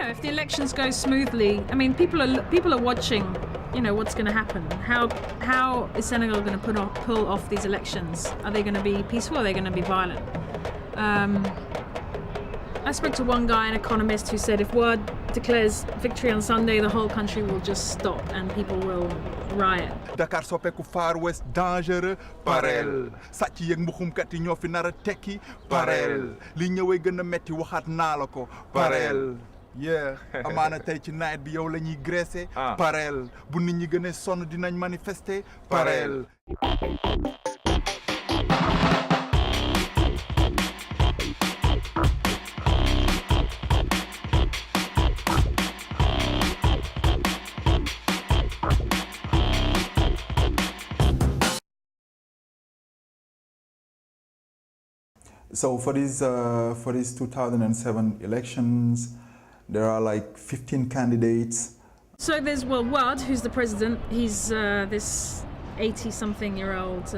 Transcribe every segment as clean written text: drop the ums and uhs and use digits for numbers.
If the elections go smoothly, I mean, people are watching, what's going to happen. How is Senegal going to pull off these elections? Are they going to be peaceful? Or are they going to be violent? I spoke to one guy, an economist, who said if Wade declares victory on Sunday, the whole country will just stop and people will riot. Dakar soppeeku Far West dangereux parel sàcc yeeg mbuxumkat yi ñoo fi nar a tekki parel li ñëwee gën a metti waxaat naa la ko parel amaana tey ci nawet bi yow la ñuy graissé parel bu nit ñi gën a sonn dinañ manifester parel. So for these 2007 elections, there are like 15 candidates. So there's Wade, who's the president. He's this 80-something-year-old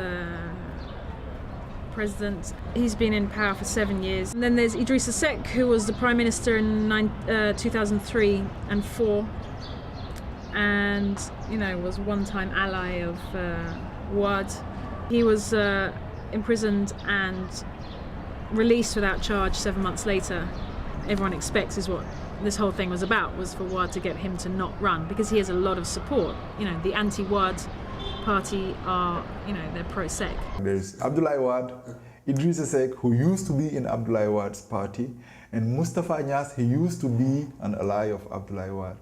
president. He's been in power for 7 years. And then there's Idrissa Seck, who was the prime minister in 2003 and 4, and was one-time ally of Wade. He was imprisoned and released without charge 7 months later. Everyone expects is what this whole thing was about, was for Wade to get him to not run, because he has a lot of support. The anti-Wade party are, they're pro-Seck. There's Abdoulaye Wade, Idrissa Seck, who used to be in Abdoulaye Wade's party, and Moustapha Niasse, he used to be an ally of Abdoulaye Wade.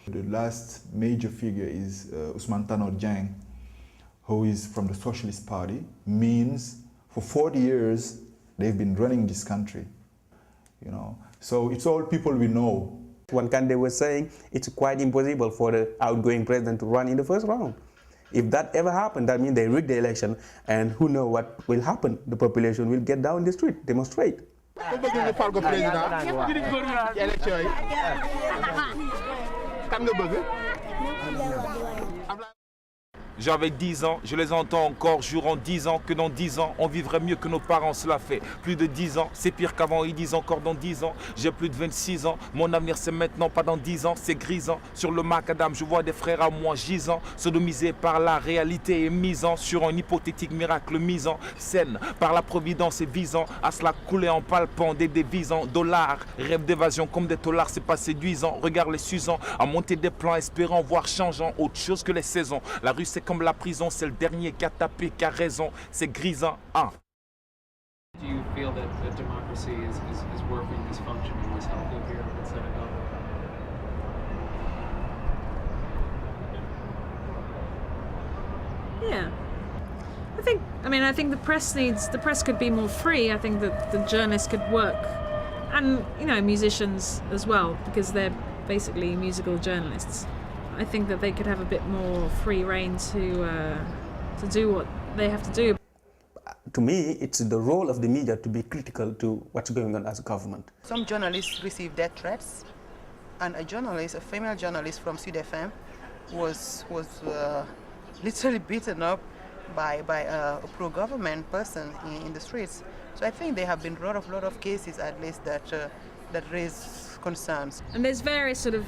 The last major figure is Ousmane Tanor Dieng, who is from the Socialist Party. Means for 40 years they've been running this country, So it's all people we know. One candidate was saying it's quite impossible for the outgoing president to run in the first round. If that ever happened, that means they rigged the election, and who knows what will happen? The population will get down the street, demonstrate. J'avais 10 ans, je les entends encore, jurant 10 ans que dans 10 ans, on vivrait mieux que nos parents se l'a fait. Plus de 10 ans, c'est pire qu'avant, ils disent encore dans 10 ans. J'ai plus de 26 ans, mon avenir c'est maintenant, pas dans 10 ans, c'est grisant. Sur le macadam, je vois des frères à moi gisant, sodomisés par la réalité et misant sur un hypothétique miracle mis en scène par la providence et visant à se la couler en palpant des dévisants. Dollars, rêve d'évasion comme des dollars, c'est pas séduisant. Regarde les s'usant, à monter des plans espérant voir changeant, autre chose que les saisons. La rue c'est comme la prison, c'est le dernier qui a tapé, qui a raison, c'est grisant. Do you feel that the democracy is working, is functioning, is healthy here in Senegal? Yeah. I think the press could be more free. I think that the journalists could work, and musicians as well, because they're basically musical journalists. I think that they could have a bit more free rein to do what they have to do. To me, it's the role of the media to be critical to what's going on as a government. Some journalists receive death threats, and a female journalist from Sud FM, was literally beaten up by a pro-government person in the streets. So I think there have been a lot of cases, at least, that raise concerns. And there's various sort of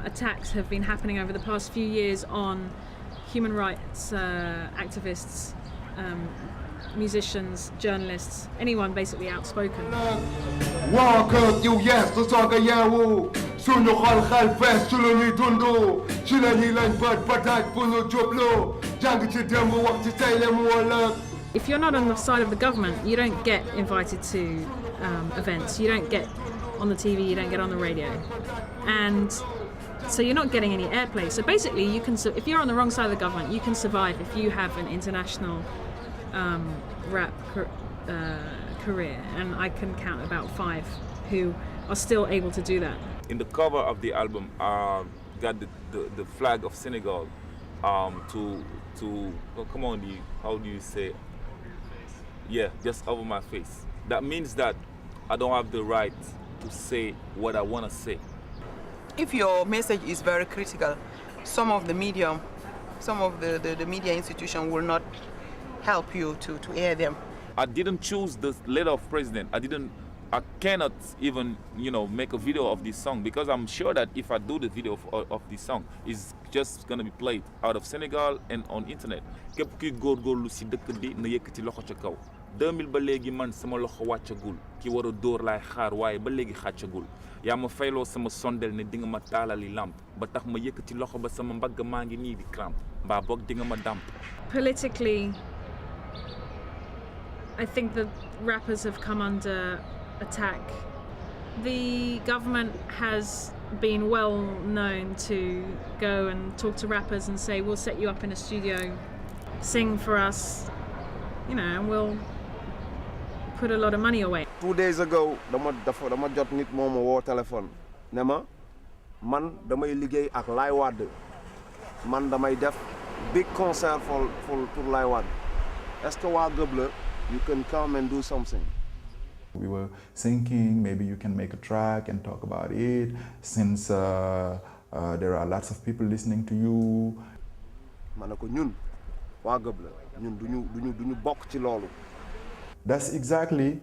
attacks have been happening over the past few years on human rights activists, musicians, journalists, anyone basically outspoken. If you're not on the side of the government, you don't get invited to events, you don't get on the TV, you don't get on the radio, and so you're not getting any airplay. So basically, if you're on the wrong side of the government, you can survive if you have an international rap career, and I can count about 5 who are still able to do that. In the cover of the album, got the flag of Senegal. Come on, how do you say? Yeah, just over my face. That means that I don't have the right to say what I want to say. if your message is very critical, some of the media institution will not help you to air them. I didn't choose the letter of president. I cannot even, make a video of this song because I'm sure that if I do the video of this song, it's just gonna be played out of Senegal and on internet. Képp kuy góorgóorlu si dëkk bi na yëkkati loxo ca kaw. 2000 ba léegi man sama loxo wàccagul ki war a dóor laay xaar waaye ba léegi xàccagul yaa ma fayloo sama sondel ne di nga ma taalali lamp ba tax ma yëkkati loxo ba sama mbagg maa ngi nii di cramp mbaa boog di nga ma damp. Politically, I think that rappers have come under attack. The government has been well known to go and talk to rappers and say, we'll set you up in a studio, sing for us, and we'll put a lot of money away. 2 days ago, dama jot nit moo ma woo téléphone ne ma man damay liggéey ak Laye Wade man damay def big concert pour Laye Wade est-ce que waa Gëb la you can come and do something. We were thinking maybe you can make a track and talk about it since there are lots of people listening to you. Ma ne ko ñun waa Gëb la ñun duñu bokk ci loolu. That's exactly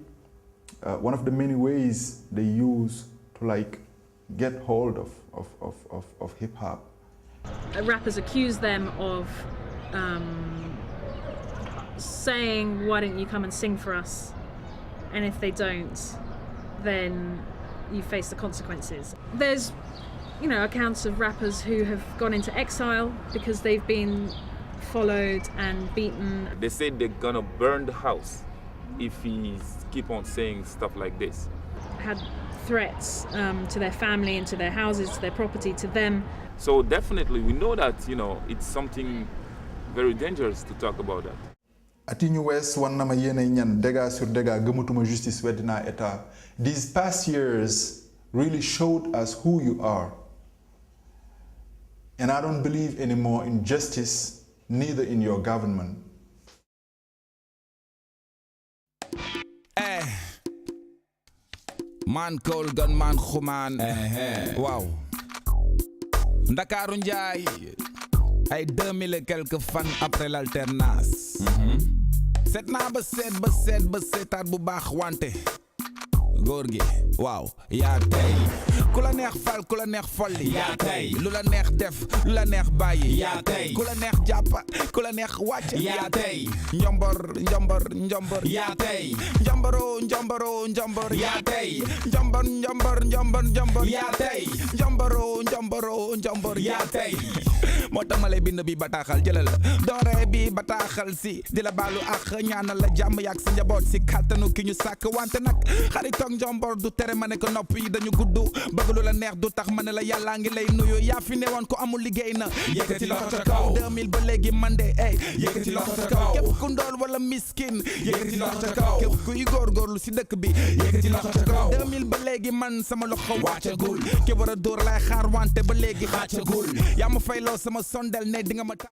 one of the many ways they use to get hold of hip hop. Rappers accuse them of saying, why don't you come and sing for us? And if they don't, then you face the consequences. There's, accounts of rappers who have gone into exile because they've been followed and beaten. They said they're gonna burn the house if he keep on saying stuff like this. Had threats to their family and to their houses, to their property, to them. So definitely we know that, it's something very dangerous to talk about that. Ati ñu wees wan na ma yéenay ñan dégâts sur dégâts gëmatuma justice weddina état. These past years really showed us who you are. And I don't believe anymore in justice, neither in your government. Man Cole gun man xumaan waaw Ndakaaru Njaay ay 2000 et quelques fan après l'alternance seet naa ba seetaat bu baax wante góor gi waaw yaa tey ku la neex fal ku la neex folli yaa tey lu la neex def lu la neex bàyyi yaa tey ku la neex jàppa ku la neex wàcc yaa tey njombor yaa tey njombor yaa tey njombor yaa tey njombor yaa tey moo tax ma lay bind bi bataaxal jëlal doore bi bataaxal si di la baalu ak ñaanal la jàmm yaak sa njaboot si kàttanu ki ñu sàkk wante nag xaritoog njombor du tere ma ne ko nopp yi dañu gudd bëgg lu la neex du tax ma ne la yàllaa ngi lay nuyu yaa fi ne woon ko amul liggéey na yëkkati loxo ca kaw 2000 ba léegi man de yëkkati loxo ca kaw képp ku ndool wala miskin yëkkati loxo ca kaw képp kuy góorgóorlu si dëkk bi yëkkati loxo ca kaw 2000 ba léegi man sama loxo wàccagul ki war a dóor lay xaar wante ba léegi xàccagul yaa ma fayloo sama sondel ne di nga ma